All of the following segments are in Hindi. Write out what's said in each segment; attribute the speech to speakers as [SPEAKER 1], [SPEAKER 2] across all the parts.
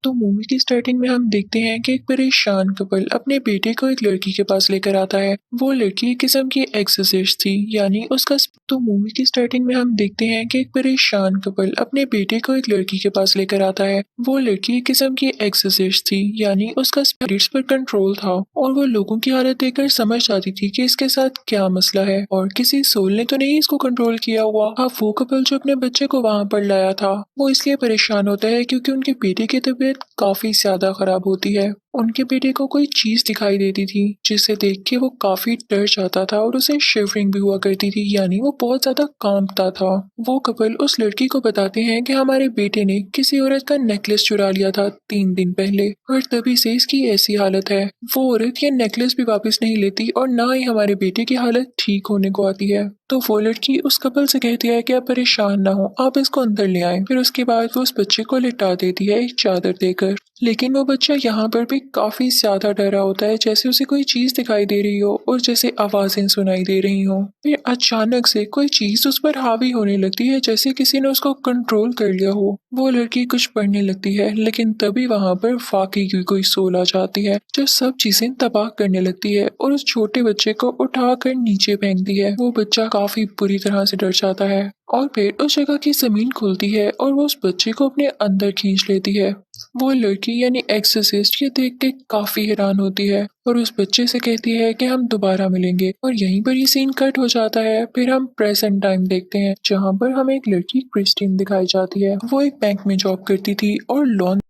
[SPEAKER 1] तो मूवी की स्टार्टिंग में हम देखते हैं कि एक परेशान कपल अपने बेटे को एक लड़की के पास लेकर आता है। वो लड़की एक किस्म की एक्सोसिस्ट थी, यानी उसका तो मूवी की स्टार्टिंग में हम देखते हैं कि एक परेशान कपल अपने बेटे को एक लड़की के पास लेकर आता है। वो लड़की एक किस्म की एक्सोसिस्ट थी, यानी उसका स्पिरिट्स पर कंट्रोल था और वो लोगों की हालत देखकर समझ जाती थी कि इसके साथ क्या मसला है और किसी सोल ने तो नहीं इसको कंट्रोल किया हुआ। अब वो कपल जो अपने बच्चे को वहां पर लाया था, वो इसलिए परेशान होता है क्योंकि उनके बेटे की तबीयत काफी ज्यादा खराब होती है। उनके बेटे को कोई चीज दिखाई देती थी जिसे देख के वो काफी डर जाता था और उसे शिवरिंग भी हुआ करती थी, यानी वो बहुत ज्यादा कांपता था। वो कपल उस लड़की को बताते हैं कि हमारे बेटे ने किसी औरत का नेकलेस चुरा लिया था 3 दिन पहले और तभी से इसकी ऐसी हालत है। वो औरत ये नेकलेस भी वापस नहीं लेती और ना ही हमारे बेटे की हालत ठीक होने को आती है। तो वो लड़की उस कपल से कहती है कि आप परेशान ना हो, आप इसको अंदर ले आए। फिर उसके बाद वो उस बच्चे को लिटा देती है एक चादर देकर। लेकिन वो बच्चा यहाँ पर भी काफी ज्यादा डरा होता है, जैसे उसे कोई चीज दिखाई दे रही हो और जैसे आवाजें सुनाई दे रही हो। फिर अचानक से कोई चीज उस पर हावी होने लगती है, जैसे किसी ने उसको कंट्रोल कर लिया हो। वो लड़की कुछ पढ़ने लगती है, लेकिन तभी वहां पर वाकई की कोई सोल आ जाती है जो सब चीजें तबाह करने लगती है और उस छोटे बच्चे को उठाकर नीचे फेंकती है। वो बच्चा काफी बुरी तरह से डर जाता है और फिर उस जगह की जमीन खुलती है और वो उस बच्चे को अपने अंदर खींच लेती है। वो लड़की यानी एक्सोसिस्ट ये देख के काफी हैरान होती है और उस बच्चे से कहती है कि हम दोबारा मिलेंगे और यहीं पर ये सीन कट हो जाता है। फिर हम प्रेजेंट टाइम देखते हैं जहाँ पर हमें एक लड़की क्रिस्टीन दिखाई जाती है। वो एक बैंक में जॉब करती थी और लोन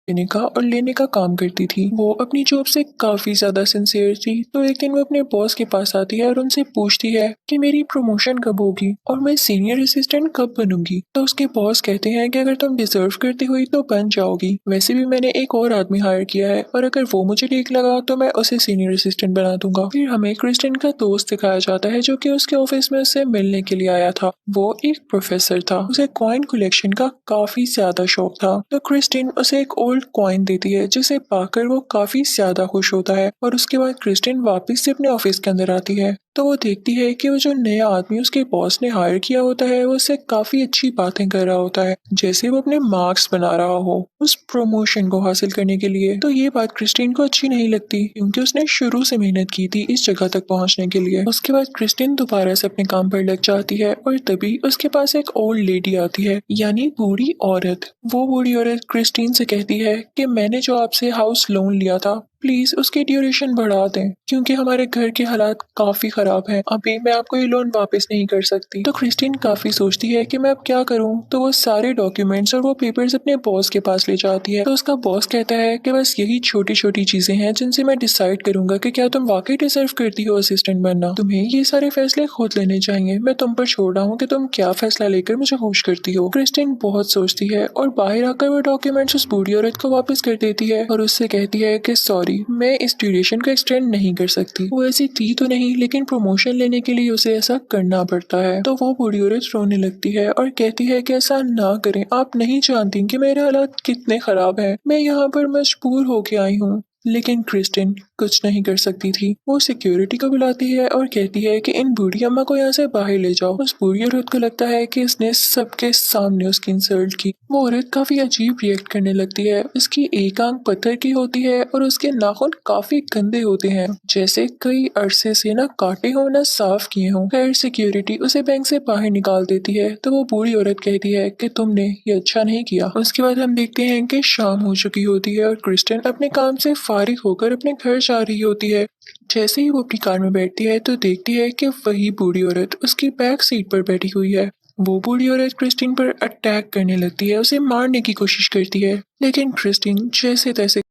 [SPEAKER 1] देने का और लेने का काम करती थी। वो अपनी जॉब से काफी ज्यादा सिंसियर थी। तो एक दिन वो अपने बॉस के पास आती है और उनसे पूछती है कि मेरी प्रमोशन कब होगी और मैं सीनियर असिस्टेंट कब बनूंगी। तो उसके बॉस कहते हैं कि अगर तुम डिजर्व करती हुई तो बन जाओगी, वैसे भी मैंने एक और आदमी हायर किया है और अगर वो मुझे ठीक लगा तो मैं उसे सीनियर असिस्टेंट बना दूंगा। फिर हमें क्रिस्टिन का दोस्त दिखाया जाता है जो कि उसके ऑफिस में उससे मिलने के लिए आया था। वो एक प्रोफेसर था, उसे कॉइन कलेक्शन का काफी ज्यादा शौक था। तो क्रिस्टिन उसे एक ओल्ड कॉइन देती है जिसे पाकर वो काफी ज्यादा खुश होता है और उसके बाद क्रिस्टिन वापस से अपने ऑफिस के अंदर आती है। तो वो देखती है कि वो जो नया आदमी उसके बॉस ने हायर किया होता है वो उससे काफी अच्छी बातें कर रहा होता है, जैसे वो अपने मार्क्स बना रहा हो उस प्रमोशन को हासिल करने के लिए। तो ये बात क्रिस्टिन को अच्छी नहीं लगती क्योंकि उसने शुरू से मेहनत की थी इस जगह तक पहुंचने के लिए। उसके बाद क्रिस्टिन दोबारा से अपने काम पर लग जाती है और तभी उसके पास एक ओल्ड लेडी आती है, यानी बूढ़ी औरत। वो बूढ़ी औरत क्रिस्टीन से कहती है कि मैंने जो आपसे हाउस लोन लिया था प्लीज उसकी ड्यूरेशन बढ़ा दें क्योंकि हमारे घर के हालात काफी खराब हैं। अभी मैं आपको ये लोन वापस नहीं कर सकती। तो क्रिस्टीन काफी सोचती है कि मैं अब क्या करूं। तो वो सारे डॉक्यूमेंट्स और वो पेपर्स अपने बॉस के पास ले जाती है। तो उसका बॉस कहता है कि बस यही छोटी छोटी चीजें हैं जिनसे मैं डिसाइड करूंगा कि क्या तुम वाकई डिजर्व करती हो असिस्टेंट बनना। तुम्हें ये सारे फैसले खुद लेने चाहिए, मैं तुम पर छोड़ रहा हूँ कि तुम क्या फैसला लेकर मुझे खुश करती हो। क्रिस्टीन बहुत सोचती है और बाहर आकर वो डॉक्यूमेंट्स उस बूढ़ी औरत को वापस कर देती है और उससे कहती है कि सॉरी, मैं इस ड्यूरेशन को एक्सटेंड नहीं कर सकती। वो ऐसी थी तो नहीं, लेकिन प्रमोशन लेने के लिए उसे ऐसा करना पड़ता है। तो वो बूढ़ी औरत रोने लगती है और कहती है कि ऐसा ना करें, आप नहीं जानती कि मेरे हालात कितने खराब हैं, मैं यहाँ पर मजबूर होके आई हूँ। लेकिन क्रिस्टिन कुछ नहीं कर सकती थी। वो सिक्योरिटी को बुलाती है और कहती है कि इन बूढ़ी अम्मा को यहाँ से बाहर ले जाओ। उस बूढ़ी औरत को लगता है कि इसने सबके सामने उसकी इंसल्ट की। वो औरत काफी अजीब रिएक्ट करने लगती है। उसकी एक आंख पत्थर की होती है और उसके नाखून काफी गंदे होते हैं, जैसे कई अरसे से ना काटे हो ना साफ किए हों। खैर सिक्योरिटी उसे बैंक से बाहर निकाल देती है। तो वो बूढ़ी औरत कहती है कि तुमने ये अच्छा नहीं किया। उसके बाद हम देखते हैं कि शाम हो चुकी होती है और क्रिस्टिन अपने काम से फारिग होकर अपने घर जा रही होती है। जैसे ही वो अपनी कार में बैठती है तो देखती है कि वही बूढ़ी औरत उसकी बैक सीट पर बैठी हुई है। वो बूढ़ी औरत क्रिस्टीन पर अटैक करने लगती है, उसे मारने की कोशिश करती है, लेकिन क्रिस्टीन जैसे तैसे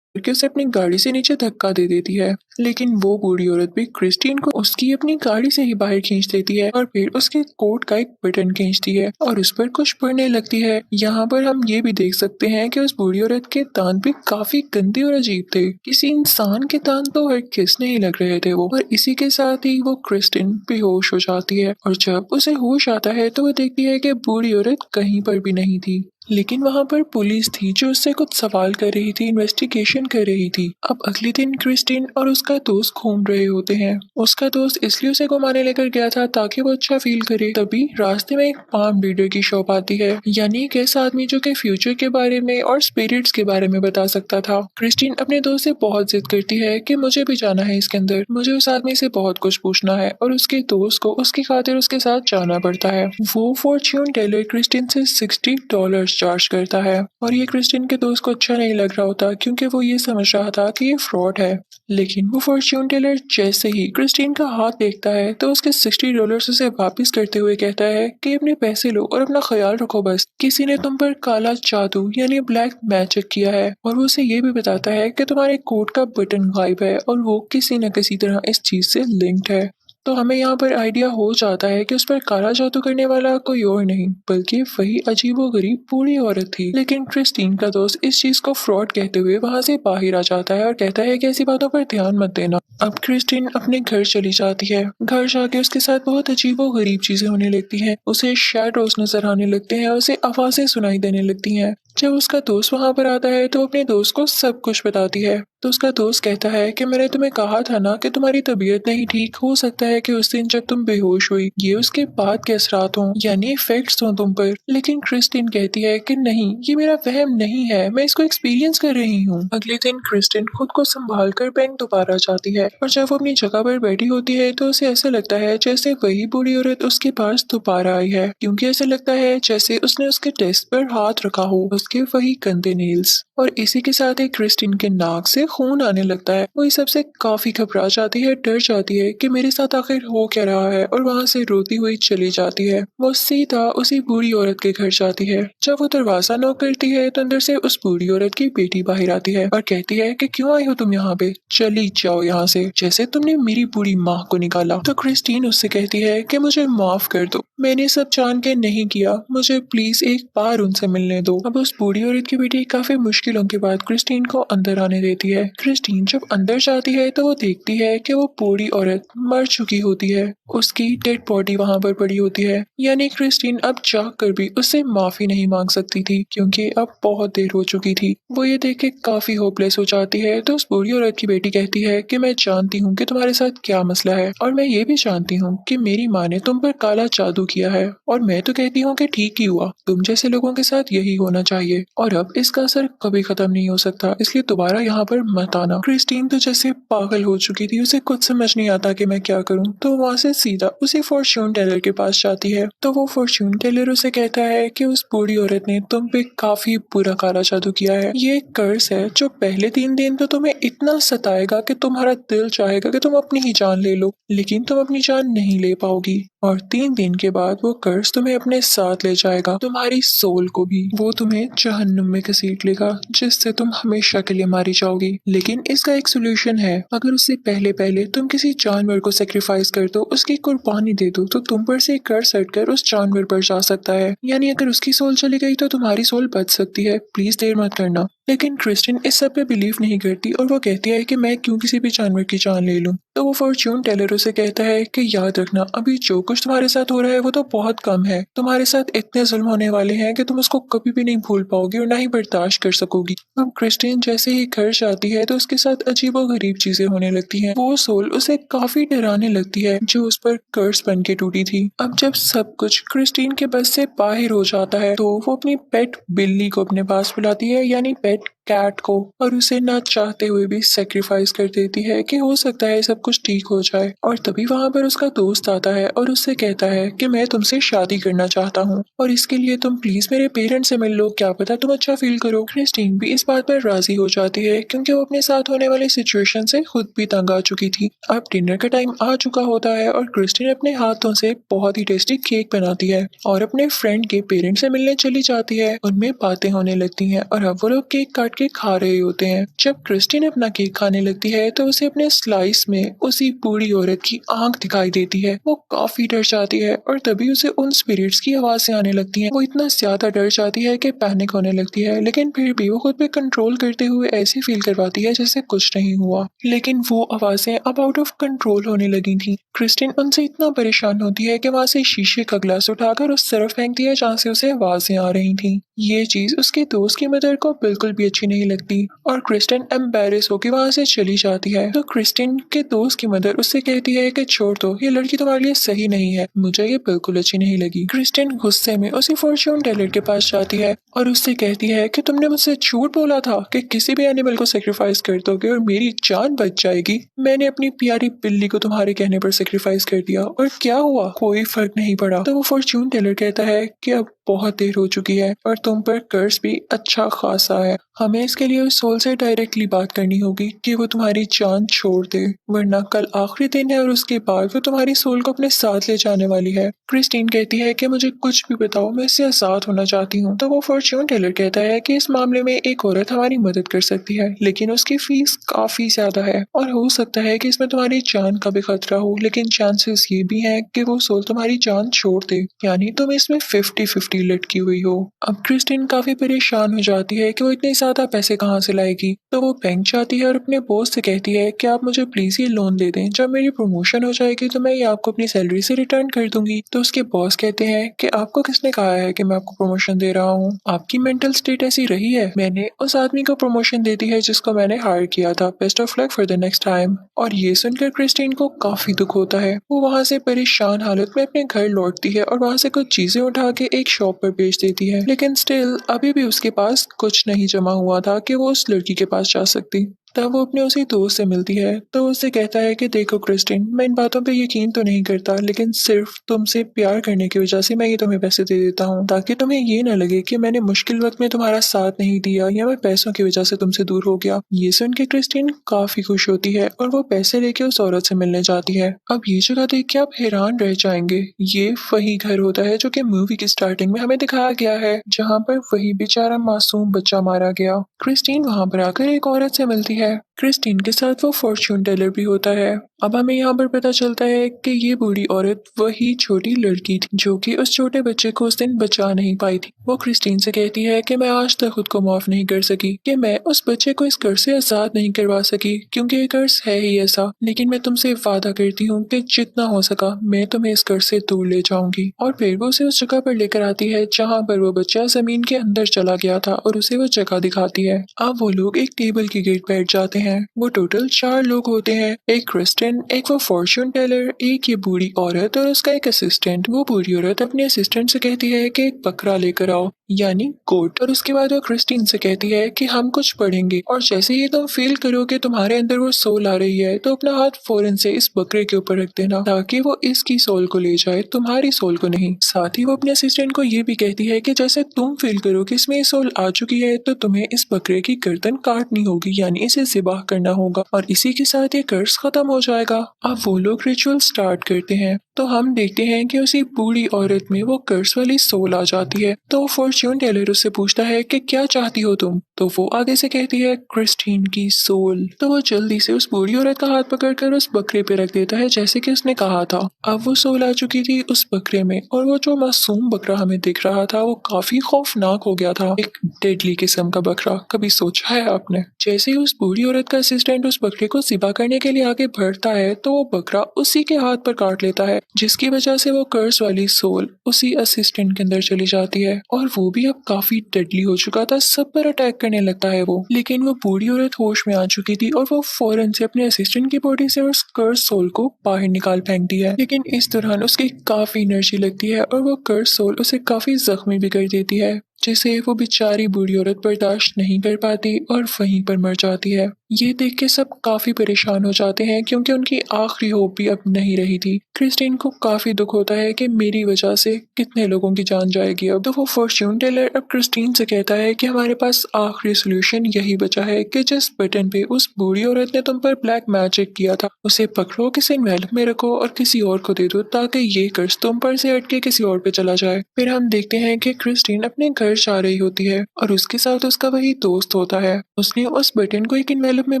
[SPEAKER 1] करके उसे अपनी गाड़ी से नीचे धक्का दे देती है। लेकिन वो बूढ़ी औरत भी क्रिस्टीन को उसकी अपनी गाड़ी से ही बाहर खींच देती है और फिर उसके कोट का एक बटन खींचती है और उस पर कुछ पढ़ने लगती है। यहाँ पर हम ये भी देख सकते हैं कि उस बूढ़ी औरत के दांत भी काफी गंदे और अजीब थे। किसी इंसान के दांत तो हर किसने ही लग रहे थे वो। और इसी के साथ ही वो क्रिस्टीन बेहोश हो जाती है और जब उसे होश आता है तो वो देखती है कि बूढ़ी औरत कहीं पर भी नहीं थी। लेकिन वहां पर पुलिस थी जो उससे कुछ सवाल कर रही थी, इन्वेस्टिगेशन कर रही थी। अब अगले दिन क्रिस्टीन और उसका दोस्त घूम रहे होते हैं। उसका दोस्त इसलिए उसे घुमाने लेकर गया था ताकि वो अच्छा फील करे। तभी रास्ते में एक पाम रीडर की शॉप आती है, यानी एक ऐसा आदमी जो कि फ्यूचर के बारे में और स्पिरिट्स के बारे में बता सकता था। क्रिस्टीन अपने दोस्त से बहुत जिद करती है कि मुझे भी जाना है इसके अंदर, मुझे उस आदमी से बहुत कुछ पूछना है, और उसके दोस्त को उसकी खातिर उसके साथ जाना पड़ता है। वो फॉर्च्यून टेलर क्रिस्टीन से $60 चार्ज करता है, और ये क्रिस्टीन के दोस्त को अच्छा नहीं लग रहा होता क्योंकि वो ये समझ रहा था कि ये फ्रॉड है। लेकिन वो फॉर्च्यून टेलर जैसे ही क्रिस्टीन का हाथ देखता है तो उसके $60 उसे वापस करते हुए कहता है कि अपने पैसे लो और अपना ख्याल रखो, बस किसी ने तुम पर काला जादू यानी ब्लैक मैजिक किया है। और वो उसे ये भी बताता है कि तुम्हारे कोट का बटन गायब है और वो किसी न किसी तरह इस चीज से लिंक्ड है। तो हमें यहाँ पर आइडिया हो जाता है कि उस पर काला जादू करने वाला कोई और नहीं बल्कि वही अजीबोगरीब बूढ़ी औरत थी। लेकिन क्रिस्टीन का दोस्त इस चीज को फ्रॉड कहते हुए वहां से बाहर आ जाता है और कहता है कि ऐसी बातों पर ध्यान मत देना। अब क्रिस्टीन अपने घर चली जाती है। घर जाके उसके साथ बहुत अजीबोगरीब चीजें होने लगती हैं। उसे शैडोज नजर आने लगते हैं, उसे आवाजें सुनाई देने लगती हैं। जब उसका दोस्त वहां पर आता है तो अपने दोस्त को सब कुछ बताती है। तो उसका दोस्त कहता है कि मैंने तुम्हें कहा था ना कि तुम्हारी तबीयत नहीं ठीक, हो सकता है कि उस दिन जब तुम बेहोश हुई ये उसके बाद के असरात हों, यानी इफेक्ट्स हों तुम पर। लेकिन क्रिस्टीन कहती है कि नहीं, ये मेरा वहम नहीं है, मैं इसको एक्सपीरियंस कर रही हूँ। अगले दिन क्रिस्टीन खुद को संभाल कर बैंक दोबारा जाती है, और जब वो अपनी जगह पर बैठी होती है तो उसे ऐसा लगता है जैसे वही बूढ़ी औरत उसके पास दोबारा आई है, क्योंकि ऐसा लगता है जैसे उसने उसके टेस्ट पर हाथ रखा हो, उसके वही गंदे नेल्स। और इसी के साथ ही क्रिस्टीन के नाक से खून आने लगता है। वो इस सबसे काफी घबरा जाती है, डर जाती है कि मेरे साथ आखिर हो क्या रहा है, और वहां से रोती हुई चली जाती है। वो सीधा उसी बूढ़ी औरत के घर जाती है। जब वो दरवाजा नॉक करती है तो अंदर से उस बूढ़ी औरत की बेटी बाहर आती है और कहती है कि क्यों आई हो तुम यहाँ पे, चली जाओ यहाँ से, जैसे तुमने मेरी बूढ़ी माँ को निकाला। तो क्रिस्टीन उससे कहती है कि मुझे माफ कर दो, मैंने सब जान के नहीं किया, मुझे प्लीज एक बार उनसे मिलने दो। अब उस बूढ़ी औरत की बेटी काफी मुश्किलों के बाद क्रिस्टीन को अंदर आने देती है। क्रिस्टीन जब अंदर जाती है तो वो देखती है कि वो बूढ़ी औरत मर चुकी होती है, उसकी डेड बॉडी वहां पर पड़ी होती है। यानी क्रिस्टीन अब जाग कर भी उससे माफी नहीं मांग सकती थी क्योंकि अब बहुत देर हो चुकी थी। वो ये देख के काफी होपलेस हो जाती है। तो उस बूढ़ी औरत की बेटी कहती है कि मैं जानती हूँ कि तुम्हारे साथ क्या मसला है, और मैं ये भी जानती हूँ कि मेरी माँ ने तुम पर काला जादू किया है, और मैं तो कहती हूँ कि ठीक ही हुआ, तुम जैसे लोगों के साथ यही होना चाहिए, और अब इसका असर कभी खत्म नहीं हो सकता, इसलिए दोबारा यहाँ पर मत आना। क्रिस्टीन तो जैसे पागल हो चुकी थी, उसे कुछ समझ नहीं आता कि मैं क्या करूँ। तो वहां से सीधा उसी फॉर्च्यून टेलर के पास जाती है। तो वो फॉर्च्यून टेलर उसे कहता है कि उस बूढ़ी औरत ने तुम पे काफी बुरा काला जादू किया है। ये एक कर्स है जो पहले 3 दिन तो तुम्हें इतना सताएगा कि तुम्हारा दिल चाहेगा कि तुम अपनी ही जान ले लो, लेकिन तुम अपनी जान नहीं ले पाओगी। और 3 दिन के बाद वो कर्स तुम्हें अपने साथ ले जाएगा, तुम्हारी सोल को भी। वो तुम्हें जहन्नुम में घसीट लेगा जिससे तुम हमेशा के लिए मारी जाओगी। लेकिन इसका एक सोल्यूशन है, अगर उससे पहले पहले तुम किसी जानवर को सेक्रीफाइस कर दो, उसकी कुर्बानी दे दो, तो तुम पर से कर्स हटकर उस जानवर पर जा सकता है। यानी अगर उसकी सोल चली गई तो तुम्हारी सोल बच सकती है, प्लीज देर मत करना। लेकिन क्रिस्टिन इस सब पे बिलीव नहीं करती और वो कहती है कि मैं क्यों किसी भी जानवर की जान ले लूं। तो वो फॉर्च्यून टेलर उसे कहता है कि याद रखना, अभी जो कुछ तुम्हारे साथ हो रहा है वो तो बहुत कम है, तुम्हारे साथ इतने जुल्म होने वाले हैं कि तुम उसको कभी भी नहीं भूल पाओगी और ना ही बर्दाश्त कर सकोगी। अब क्रिस्टिन जैसे ही घर जाती है तो उसके साथ अजीबो गरीब चीजें होने लगती हैं। वो सोल उसे काफी डराने लगती है जो उस पर कर्स बन के टूटी थी। अब जब सब कुछ क्रिस्टीन के बस से बाहर हो जाता है तो वो अपनी पेट बिल्ली को अपने पास बुलाती है, यानी पेट कैट को, और उसे ना चाहते हुए भी सेक्रीफाइस कर देती है कि हो सकता है सब कुछ ठीक हो जाए। और तभी वहां पर उसका दोस्त आता है और उससे कहता है कि मैं तुमसे शादी करना चाहता हूँ और इसके लिए तुम प्लीज मेरे पेरेंट्स से मिल लो, क्या पता तुम अच्छा फील करो। क्रिस्टीन भी इस बात पर राजी हो जाती है क्योंकि वो अपने साथ होने वाली सिचुएशन से खुद भी तंग आ चुकी थी। अब डिनर का टाइम आ चुका होता है और क्रिस्टीन अपने हाथों से बहुत ही टेस्टी केक बनाती है और अपने फ्रेंड के पेरेंट्स से मिलने चली जाती है। उनमें बातें होने लगती हैं और अब वो लोग केक काट के खा रहे होते हैं। जब क्रिस्टीन अपना केक खाने लगती है तो उसे अपने स्लाइस में उसी बूढ़ी औरत की आंख दिखाई देती है। वो काफी डर जाती है और तभी उसे उन स्पिरिट्स की आवाजें आने लगती हैं। वो इतना ज्यादा डर जाती है कि पैनिक होने लगती है, लेकिन फिर भी वो खुद पे कंट्रोल करते हुए ऐसे फील करवाती है जैसे कुछ नहीं हुआ। लेकिन वो आवाजें अब आउट ऑफ कंट्रोल होने लगी थी। क्रिस्टीन उनसे इतना परेशान होती है कि वहां से शीशे का ग्लास उठाकर उस तरफ फेंक दिया जहाँ से उसे आवाजें आ रही थी। ये चीज उसके दोस्त की मदर को बिल्कुल भी अच्छी नहीं लगती और क्रिस्टिन एम्बेरस होकर वहां से चली जाती है। तो क्रिस्टिन के दोस्त की मदर उससे कहती है कि छोड़ दो, ये लड़की तुम्हारे लिए सही नहीं है, मुझे ये बिल्कुल अच्छी नहीं लगी। क्रिस्टिन गुस्से में उसी फॉर्च्यून टेलर के पास जाती है और उससे कहती है कि तुमने मुझसे झूठ बोला था कि किसी भी एनिमल को सेक्रीफाइस कर दोगे और मेरी जान बच जाएगी। मैंने अपनी प्यारी बिल्ली को तुम्हारे कहने पर सेक्रीफाइस कर दिया और क्या हुआ, कोई फर्क नहीं पड़ा। तो वो फॉर्च्यून टेलर कहता है कि अब बहुत देर हो चुकी है और तुम पर कर्ज भी अच्छा खासा है। हमें इसके लिए उस सोल से डायरेक्टली बात करनी होगी कि वो तुम्हारी जान छोड़ दे, वरना कल आखिरी दिन है और उसके बाद वो तुम्हारी सोल को अपने साथ ले जाने वाली है। क्रिस्टीन कहती है कि मुझे कुछ भी बताओ, मैं इससे आजाद होना चाहती हूँ। तो वो फॉर्च्यून टेलर कहता है कि इस मामले में एक औरत हमारी मदद कर सकती है, लेकिन उसकी फीस काफी ज्यादा है और हो सकता है कि इसमें तुम्हारी जान का भी खतरा हो, लेकिन चांसेस ये भी हैं कि वो सोल तुम्हारी जान छोड़ दे, यानी तुम इसमें 50-50 लटकी हुई हो। अब क्रिस्टीन काफी परेशान हो जाती है कि वो इतने ज्यादा पैसे कहाँ से लाएगी। तो वो बैंक जाती है और अपने बॉस से कहती है कि आप मुझे प्लीज ये लोन दे दें, जब मेरी प्रमोशन हो जाएगी तो मैं ये आपको अपनी सैलरी से रिटर्न कर दूंगी। तो उसके बॉस कहते हैं कि आपको किसने कहा है कि मैं आपको प्रमोशन दे रहा हूँ, आपकी मेंटल स्टेट ऐसी रही है, मैंने उस आदमी को प्रमोशन दे दी है जिसको मैंने हायर किया था। Best of luck for the next time. और ये सुनकर क्रिस्टीन को काफी दुख होता है। वो वहां से परेशान हालत में अपने घर लौटती है और वहां से कुछ चीजें उठा के एक शॉप पर बेच देती है, लेकिन स्टिल अभी भी उसके पास कुछ नहीं जमा हुआ था कि वो उस लड़की के पास जा सकती। तब वो अपने उसी दोस्त से मिलती है तो उससे कहता है कि देखो क्रिस्टीन, मैं इन बातों पे यकीन तो नहीं करता, लेकिन सिर्फ तुमसे प्यार करने की वजह से मैं ये तुम्हें पैसे दे देता हूँ, ताकि तुम्हें ये न लगे कि मैंने मुश्किल वक्त में तुम्हारा साथ नहीं दिया या मैं पैसों की वजह से तुमसे दूर हो गया। ये सुन के क्रिस्टीन काफी खुश होती है और वो पैसे लेके उस औरत से मिलने जाती है। अब ये जगह देख के आप हैरान रह जाएंगे, ये वही घर होता है जो कि मूवी की स्टार्टिंग में हमें दिखाया गया है, जहाँ पर वही बेचारा मासूम बच्चा मारा गया। क्रिस्टीन वहां पर आकर एक औरत से मिलती है। क्रिस्टीन के साथ वो फॉर्च्यून टेलर भी होता है। अब हमें यहाँ पर पता चलता है कि ये बूढ़ी औरत वही छोटी लड़की थी जो कि उस छोटे बच्चे को उस दिन बचा नहीं पाई थी। वो क्रिस्टीन से कहती है कि मैं आज तक खुद को माफ नहीं कर सकी कि मैं उस बच्चे को इस घर से आजाद नहीं करवा सकी, क्योंकि ये कर्ज है ही ऐसा, लेकिन मैं तुमसे वादा करती हूँ कि जितना हो सका मैं तुम्हें इस घर से दूर ले जाऊंगी। और फिर वो उसे उस जगह पर लेकर आती है जहाँ पर वो बच्चा जमीन के अंदर चला गया था और उसे वो जगह दिखाती है। अब वो लोग एक टेबल के गेट बैठ जाते हैं। वो टोटल 4 लोग होते हैं, एक क्रिस्टियन, एक वो फॉर्च्यून टेलर, एक ये बूढ़ी औरत और उसका एक असिस्टेंट। वो बूढ़ी औरत अपने असिस्टेंट से कहती है कि एक बकरा लेकर आओ, यानी गोट। और उसके बाद वो क्रिस्टीन से कहती है कि हम कुछ पढ़ेंगे और जैसे ही तुम फील करो कि तुम्हारे अंदर वो सोल आ रही है तो अपना हाथ फौरन से इस बकरे के ऊपर रख देना, ताकि वो इसकी सोल को ले जाए, तुम्हारी सोल को नहीं। साथ ही वो अपने असिस्टेंट को ये भी कहती है कि जैसे तुम फील करो कि इसमें सोल आ चुकी है तो तुम्हें इस बकरे की गर्दन काटनी होगी, यानी इसे ज़िबाह करना होगा, और इसी के साथ ये कर्ज खत्म हो जाएगा। अब वो लोग रिचुअल स्टार्ट करते हैं तो हम देखते हैं कि उसी बूढ़ी औरत में वो कर्ज वाली सोल आ जाती है। तो फॉर्च्यून टेलर उससे पूछता है कि क्या चाहती हो तुम, तो वो आगे से कहती है क्रिस्टीन की सोल। तो वो जल्दी से उस बूढ़ी औरत का हाथ पकड़कर उस बकरे पे रख देता है जैसे कि उसने कहा था। अब वो सोल आ चुकी थी उस बकरे में और वो जो मासूम बकरा हमें दिख रहा था वो काफी खौफनाक हो गया था, एक डेडली किस्म का बकरा। कभी सोचा है आपने? जैसे ही उस बूढ़ी औरत का असिस्टेंट उस बकरे को ज़िबा करने के लिए आगे बढ़ता है तो वो बकरा उसी के हाथ पर काट लेता है, जिसकी वजह से वो कर्ज वाली सोल उसी असिस्टेंट के अंदर चली जाती है और वो भी अब काफी डेडली हो चुका था, सब पर अटैक करने लगता है वो। लेकिन वो बूढ़ी औरत होश में आ चुकी थी और वो फौरन से अपने असिस्टेंट की बॉडी से उस कर्ज सोल को बाहर निकाल फेंकती है, लेकिन इस दौरान उसकी काफी एनर्जी लगती है और वो कर्ज सोल उसे काफी जख्मी भी कर देती है, जिसे वो बेचारी बूढ़ी औरत बर्दाश्त नहीं कर पाती और वहीं पर मर जाती है। ये देख के सब काफी परेशान हो जाते हैं क्योंकि उनकी आखिरी होप भी अब नहीं रही थी। क्रिस्टीन को काफी दुख होता है कि मेरी वजह से कितने लोगों की जान जाएगी अब। तो वो फॉर्च्यून टेलर अब क्रिस्टीन से कहता है कि हमारे पास आखिरी सोल्यूशन यही बचा है कि जिस बटन पे उस बूढ़ी औरत ने तुम पर ब्लैक मैजिक किया था उसे पकड़ो, किसी एनवेलप में रखो और किसी और को दे दो ताकि ये कर्ज तुम पर से हट के किसी और पे चला जाए। फिर हम देखते हैं कि क्रिस्टीन अपने घर जा रही होती है और उसके साथ उसका वही दोस्त होता है। उसने उस बटन को एक एनवेलप में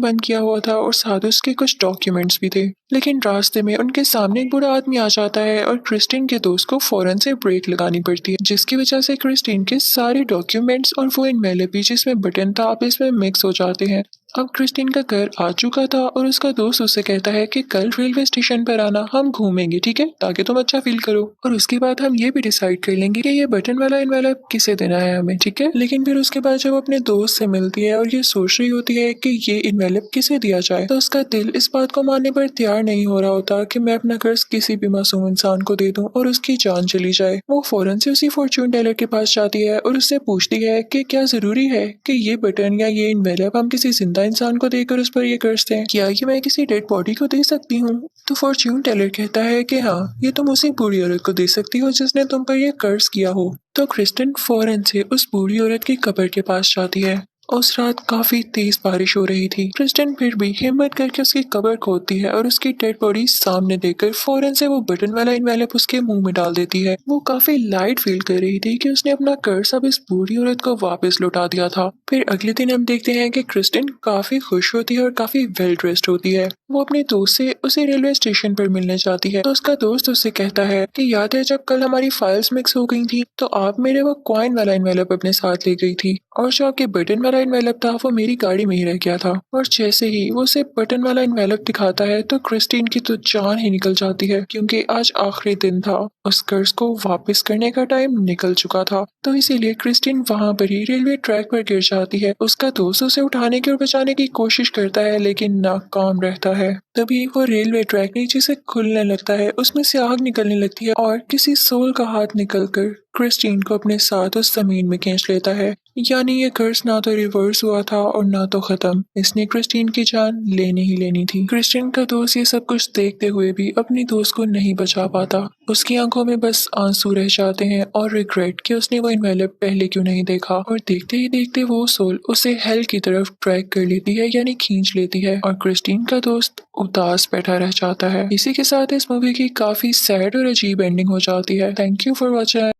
[SPEAKER 1] बंद किया हुआ था और साथ उसके कुछ डॉक्यूमेंट्स भी थे। लेकिन रास्ते में उनके सामने एक बुरा आदमी आ जाता है और क्रिस्टीन के दोस्त को फौरन से ब्रेक लगानी पड़ती है, जिसकी वजह से क्रिस्टीन के सारे डॉक्यूमेंट्स और वो एनवेलप भी जिसमें बटन था आपस में मिक्स हो जाते हैं। अब क्रिस्टीन का घर आ चुका था और उसका दोस्त उससे कहता है कि कल रेलवे स्टेशन पर आना, हम घूमेंगे, ठीक है, ताकि तुम अच्छा फील करो और उसके बाद हम ये भी डिसाइड कर लेंगे कि ये बटन वाला एनवेलप किसे देना है हमें, ठीक है। लेकिन फिर उसके बाद जब अपने दोस्त से मिलती है और ये सोच रही होती है कि ये एनवेलप किसे दिया जाए, तो उसका दिल इस बात को मानने पर तैयार नहीं हो रहा होता कि मैं अपना कर्ज किसी भी मासूम इंसान को दे दूं और उसकी जान चली जाए। वो फौरन से उसी फॉर्च्यून टेलर के पास जाती है और उससे पूछती है कि क्या जरूरी है कि ये बटन या ये एनवेलप हम किसी जिंदा इंसान को देकर उस पर ये कर्ज दें, क्या ये मैं किसी डेड बॉडी को दे सकती हूँ। तो फॉर्च्यून टेलर कहता है कि हाँ, ये तुम उसी बूढ़ी औरत को दे सकती हो जिसने तुम पर ये कर्ज किया हो। तो क्रिस्टन फौरन से उस बूढ़ी औरत की कब्र के पास जाती है। उस रात काफी तेज बारिश हो रही थी। क्रिस्टन फिर भी हिम्मत करके उसकी कब्र खोदती है और उसकी डेड बॉडी सामने देखकर फौरन से वो बटन वाला एनवेलप उसके मुंह में डाल देती है। वो काफी लाइट फील कर रही थी कि उसने अपना कर्ज अब इस बूढ़ी औरत को वापस लौटा दिया था। फिर अगले दिन हम देखते हैं कि क्रिस्टन काफी खुश होती है और काफी वेल ड्रेस्ड होती है। वो अपने दोस्त से उसे रेलवे स्टेशन पर मिलने जाती है तो उसका दोस्त उससे कहता है कि याद है जब कल हमारी फाइल्स मिक्स हो गई थी तो आप मेरे वो कॉइन वाला एनवेलप अपने साथ ले गई थी और जो आपके बटन वाला एनवेलप था वो मेरी गाड़ी में ही रह गया था। और जैसे ही वो उसे बटन वाला एनवेलप दिखाता है तो क्रिस्टीन की तो जान ही निकल जाती है क्योंकि आज आखिरी दिन था, उस कर्ज को वापस करने का टाइम निकल चुका था। तो इसीलिए क्रिस्टीन वहां पर ही रेलवे ट्रैक पर गिर जाती है। उसका दोस्त उसे उठाने की और बचाने की कोशिश करता है लेकिन नाकाम रहता है। तभी वो रेलवे ट्रैक नीचे से खुलने लगता है, उसमें से आग निकलने लगती है और किसी सोल का हाथ निकलकर क्रिस्टीन को अपने साथ उस जमीन में खींच लेता है। यानी ये कर्ज ना तो रिवर्स हुआ था और ना तो खत्म, इसने क्रिस्टीन की जान लेनी ही लेनी थी। क्रिस्टीन का दोस्त ये सब कुछ देखते हुए भी अपनी दोस्त को नहीं बचा पाता। उसकी आंखों में बस आंसू रह जाते हैं और रिग्रेट कि उसने वो एनवेलप पहले क्यों नहीं देखा। और देखते ही देखते वो सोल उसे हेल की तरफ ट्रैक कर लेती है, यानी खींच लेती है और क्रिस्टीन का दोस्त उदास बैठा रह जाता है। इसी के साथ इस मूवी की काफी सैड और अजीब एंडिंग हो जाती है। Thank you for watching.